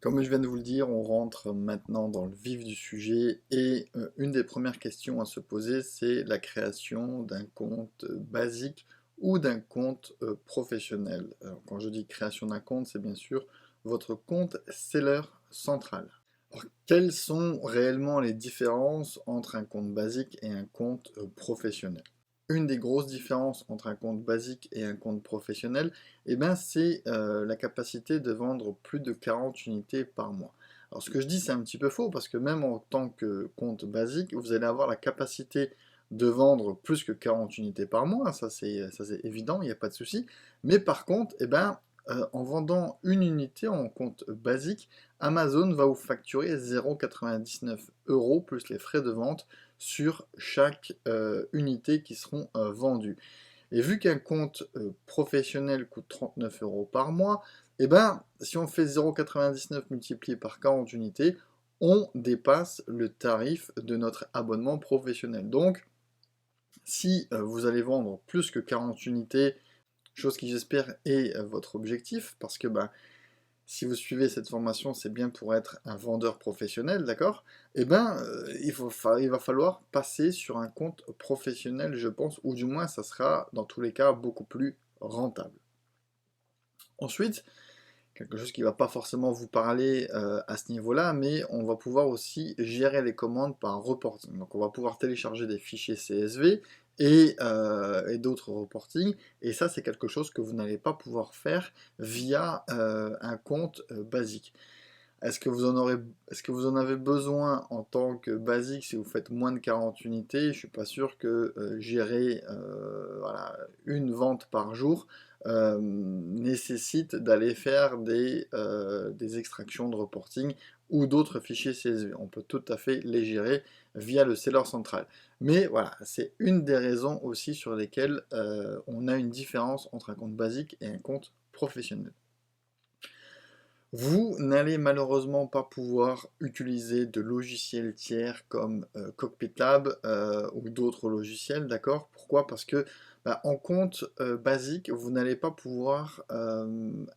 Comme je viens de vous le dire, on rentre maintenant dans le vif du sujet et une des premières questions à se poser, c'est la création d'un compte basique ou d'un compte professionnel. Alors, quand je dis création d'un compte, c'est bien sûr votre compte seller central. Alors, quelles sont réellement les différences entre un compte basique et un compte professionnel? Une des grosses différences entre un compte basique et un compte professionnel, eh ben, c'est la capacité de vendre plus de 40 unités par mois. Alors ce que je dis, c'est un petit peu faux, parce que même en tant que compte basique, vous allez avoir la capacité de vendre plus que 40 unités par mois, ça c'est évident, il n'y a pas de souci. Mais par contre, eh ben, en vendant une unité en compte basique, Amazon va vous facturer 0,99 euros plus les frais de vente sur chaque unité qui seront vendues. Et vu qu'un compte professionnel coûte 39 euros par mois, et ben, si on fait 0,99 multiplié par 40 unités, on dépasse le tarif de notre abonnement professionnel. Donc, si vous allez vendre plus que 40 unités, chose qui j'espère est votre objectif, parce que ben, si vous suivez cette formation, c'est bien pour être un vendeur professionnel, d'accord? Eh ben, il va falloir passer sur un compte professionnel, je pense, ou du moins, ça sera, dans tous les cas, beaucoup plus rentable. Ensuite, quelque chose qui ne va pas forcément vous parler à ce niveau-là, mais on va pouvoir aussi gérer les commandes par reporting. Donc on va pouvoir télécharger des fichiers CSV et d'autres reporting, et ça c'est quelque chose que vous n'allez pas pouvoir faire via un compte basique. Est-ce que vous en avez besoin en tant que basique si vous faites moins de 40 unités? Je ne suis pas sûr que gérer voilà, une vente par jour nécessite d'aller faire des extractions de reporting ou d'autres fichiers CSV. On peut tout à fait les gérer via le seller central. Mais voilà, c'est une des raisons aussi sur lesquelles on a une différence entre un compte basique et un compte professionnel. Vous n'allez malheureusement pas pouvoir utiliser de logiciels tiers comme Cockpit Lab ou d'autres logiciels, d'accord? Pourquoi? Parce que bah, en compte basique, vous n'allez pas pouvoir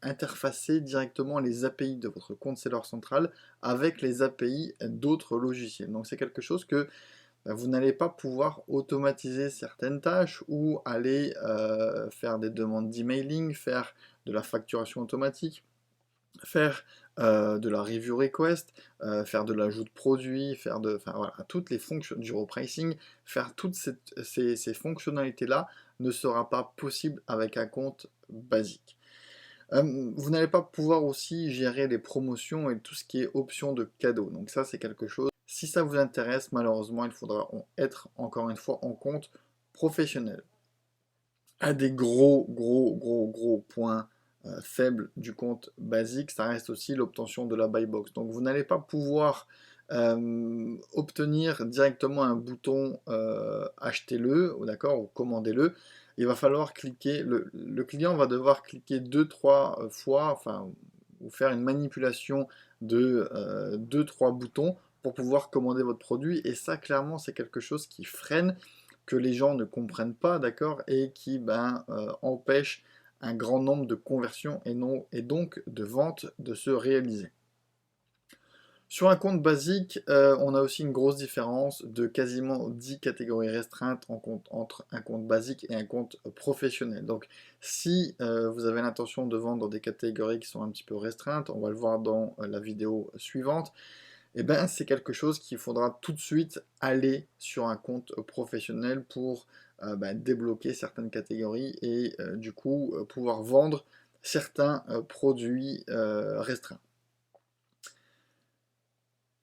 interfacer directement les API de votre compte seller central avec les API d'autres logiciels. Donc c'est quelque chose que bah, vous n'allez pas pouvoir automatiser certaines tâches ou aller faire des demandes d'emailing, faire de la facturation automatique, faire de la review request, faire de l'ajout de produits, faire de, enfin voilà, toutes les fonctions du repricing, faire toutes ces fonctionnalités-là ne sera pas possible avec un compte basique. Vous n'allez pas pouvoir aussi gérer les promotions et tout ce qui est options de cadeaux. Donc ça, c'est quelque chose. Si ça vous intéresse, malheureusement, il faudra être encore une fois en compte professionnel. Un des gros points faibles du compte basique, ça reste aussi l'obtention de la buy box. Donc vous n'allez pas pouvoir obtenir directement un bouton achetez-le, d'accord, ou commandez-le. Il va falloir cliquer, le client va devoir cliquer deux, trois fois, enfin, ou faire une manipulation de deux, trois boutons pour pouvoir commander votre produit. Et ça, clairement, c'est quelque chose qui freine, que les gens ne comprennent pas, d'accord, et qui ben, empêche un grand nombre de conversions et donc de ventes de se réaliser. Sur un compte basique, on a aussi une grosse différence de quasiment 10 catégories restreintes entre un compte basique et un compte professionnel. Donc si vous avez l'intention de vendre des catégories qui sont un petit peu restreintes, on va le voir dans la vidéo suivante, eh ben, c'est quelque chose qu'il faudra tout de suite aller sur un compte professionnel pour ben, débloquer certaines catégories et du coup pouvoir vendre certains produits restreints.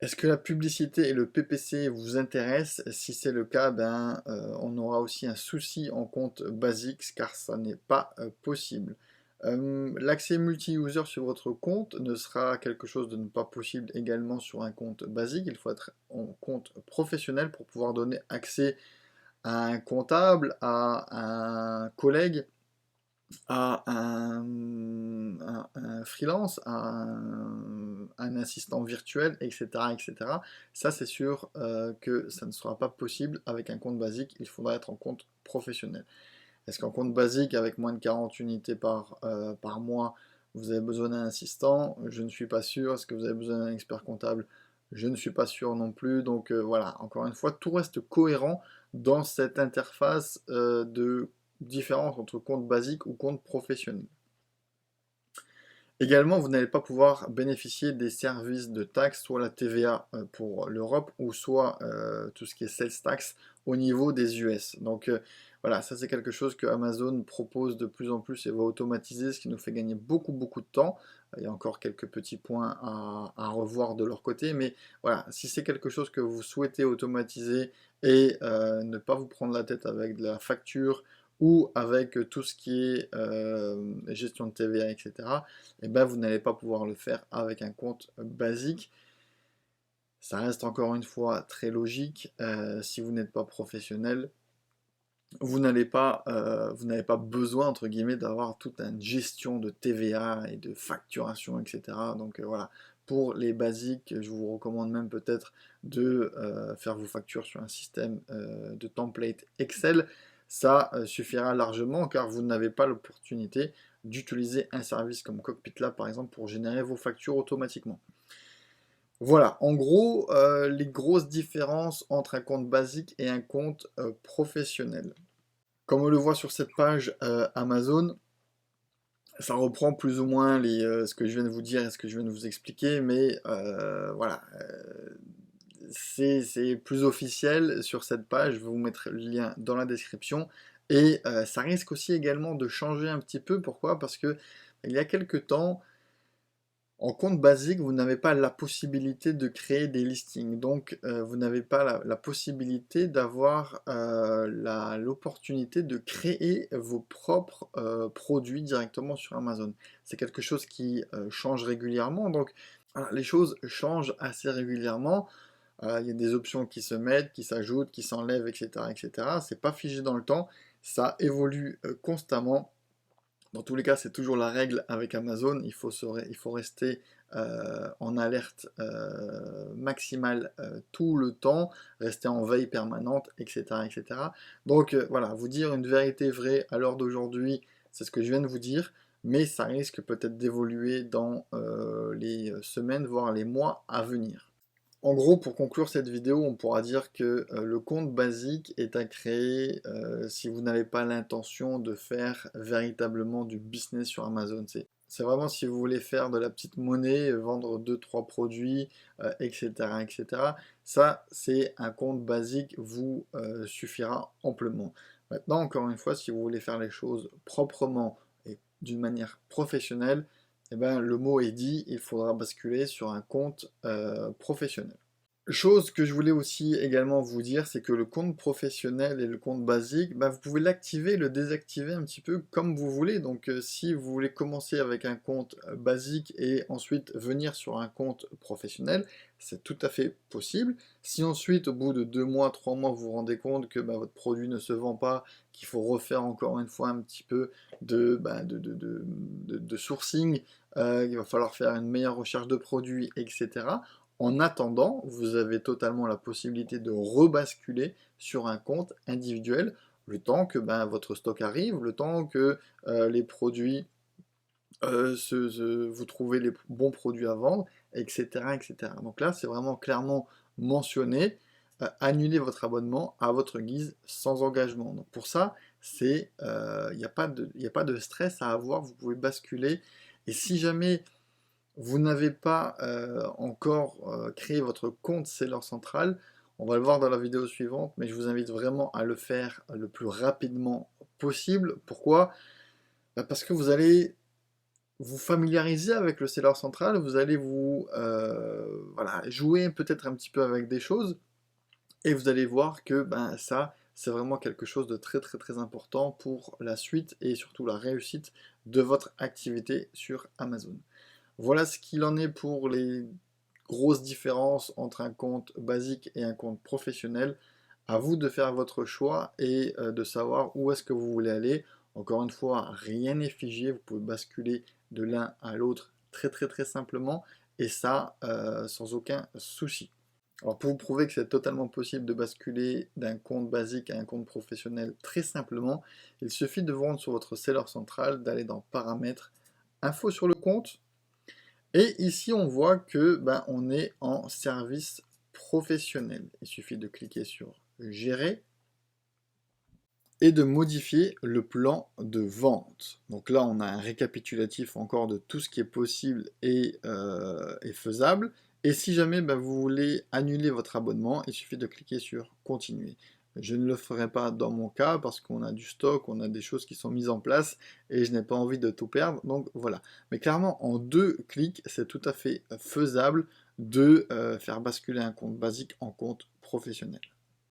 Est-ce que la publicité et le PPC vous intéressent? Si c'est le cas, ben, on aura aussi un souci en compte basique car ça n'est pas possible. L'accès multi-user sur votre compte ne sera quelque chose de ne pas possible également sur un compte basique. Il faut être en compte professionnel pour pouvoir donner accès à un comptable, à un collègue, à un freelance, à un assistant virtuel, etc., etc. Ça, c'est sûr que ça ne sera pas possible avec un compte basique. Il faudra être en compte professionnel. Est-ce qu'en compte basique, avec moins de 40 unités par mois, Vous avez besoin d'un assistant? Je ne suis pas sûr. Est-ce que vous avez besoin d'un expert comptable? Je ne suis pas sûr non plus. Donc voilà, encore une fois, tout reste cohérent dans cette interface de différence entre compte basique ou compte professionnel. Également, vous n'allez pas pouvoir bénéficier des services de taxes, soit la TVA pour l'Europe, ou soit tout ce qui est sales tax au niveau des US. Donc voilà, ça c'est quelque chose que Amazon propose de plus en plus et va automatiser, ce qui nous fait gagner beaucoup beaucoup de temps. Il y a encore quelques petits points à revoir de leur côté, mais voilà, si c'est quelque chose que vous souhaitez automatiser et ne pas vous prendre la tête avec de la facture, ou avec tout ce qui est gestion de TVA, etc., eh ben, vous n'allez pas pouvoir le faire avec un compte basique. Ça reste encore une fois très logique. Si vous n'êtes pas professionnel, vous n'avez pas besoin, entre guillemets, d'avoir toute une gestion de TVA et de facturation, etc. Donc voilà, pour les basiques, je vous recommande même peut-être de faire vos factures sur un système de template Excel. Ça suffira largement car vous n'avez pas l'opportunité d'utiliser un service comme CockpitLab par exemple pour générer vos factures automatiquement. Voilà, en gros, les grosses différences entre un compte basique et un compte professionnel. Comme on le voit sur cette page Amazon, ça reprend plus ou moins ce que je viens de vous dire et ce que je viens de vous expliquer, mais voilà, c'est plus officiel sur cette page, je vais vous mettre le lien dans la description, et ça risque aussi également de changer un petit peu, pourquoi? Parce que il y a quelques temps, en compte basique, vous n'avez pas la possibilité de créer des listings, donc vous n'avez pas la possibilité d'avoir l'opportunité de créer vos propres produits directement sur Amazon. C'est quelque chose qui change régulièrement, donc voilà, les choses changent assez régulièrement. Il y a des options qui se mettent, qui s'ajoutent, qui s'enlèvent, etc., etc. C'est pas figé dans le temps, ça évolue constamment. Dans tous les cas, c'est toujours la règle avec Amazon. Il faut rester en alerte maximale tout le temps, rester en veille permanente, etc., etc. Donc voilà, vous dire une vérité vraie à l'heure d'aujourd'hui, c'est ce que je viens de vous dire, mais ça risque peut-être d'évoluer dans les semaines, voire les mois à venir. En gros, pour conclure cette vidéo, on pourra dire que le compte basique est à créer si vous n'avez pas l'intention de faire véritablement du business sur Amazon. C'est vraiment si vous voulez faire de la petite monnaie, vendre deux trois produits, etc., etc. Ça, c'est un compte basique, vous suffira amplement. Maintenant, encore une fois, si vous voulez faire les choses proprement et d'une manière professionnelle, eh ben, le mot est dit, il faudra basculer sur un compte professionnel. Chose que je voulais aussi également vous dire, c'est que le compte professionnel et le compte basique, bah, vous pouvez l'activer et le désactiver un petit peu comme vous voulez. Donc si vous voulez commencer avec un compte basique et ensuite venir sur un compte professionnel, c'est tout à fait possible. Si ensuite, au bout de 2 mois, 3 mois, vous vous rendez compte que bah, votre produit ne se vend pas, qu'il faut refaire encore une fois un petit peu de sourcing, il va falloir faire une meilleure recherche de produits, etc. En attendant, vous avez totalement la possibilité de rebasculer sur un compte individuel le temps que ben, votre stock arrive, le temps que les produits, vous trouvez les bons produits à vendre, etc., etc. Donc là, c'est vraiment clairement mentionné, annuler votre abonnement à votre guise sans engagement. Donc pour ça, il n'y a pas de stress à avoir, vous pouvez basculer. Et si jamais vous n'avez pas encore créé votre compte Seller Central, on va le voir dans la vidéo suivante, mais je vous invite vraiment à le faire le plus rapidement possible. Pourquoi? Bah, parce que vous allez vous familiariser avec le Seller Central, vous allez voilà, jouer peut-être un petit peu avec des choses, et vous allez voir que ben, ça, c'est vraiment quelque chose de très très très important pour la suite et surtout la réussite de votre activité sur Amazon. Voilà ce qu'il en est pour les grosses différences entre un compte basique et un compte professionnel. À vous de faire votre choix et de savoir où est-ce que vous voulez aller. Encore une fois, rien n'est figé, vous pouvez basculer de l'un à l'autre très très très simplement et ça sans aucun souci. Alors pour vous prouver que c'est totalement possible de basculer d'un compte basique à un compte professionnel très simplement, il suffit de vous rendre sur votre seller central, d'aller dans Paramètres, info sur le compte. Et ici, on voit que on est en service professionnel. Il suffit de cliquer sur Gérer et de modifier le plan de vente. Donc là, on a un récapitulatif encore de tout ce qui est possible et faisable. Et si jamais vous voulez annuler votre abonnement, il suffit de cliquer sur Continuer. Je ne le ferai pas dans mon cas parce qu'on a du stock, on a des choses qui sont mises en place et je n'ai pas envie de tout perdre. Donc voilà. Mais clairement, en 2 clics, c'est tout à fait faisable de faire basculer un compte basique en compte professionnel.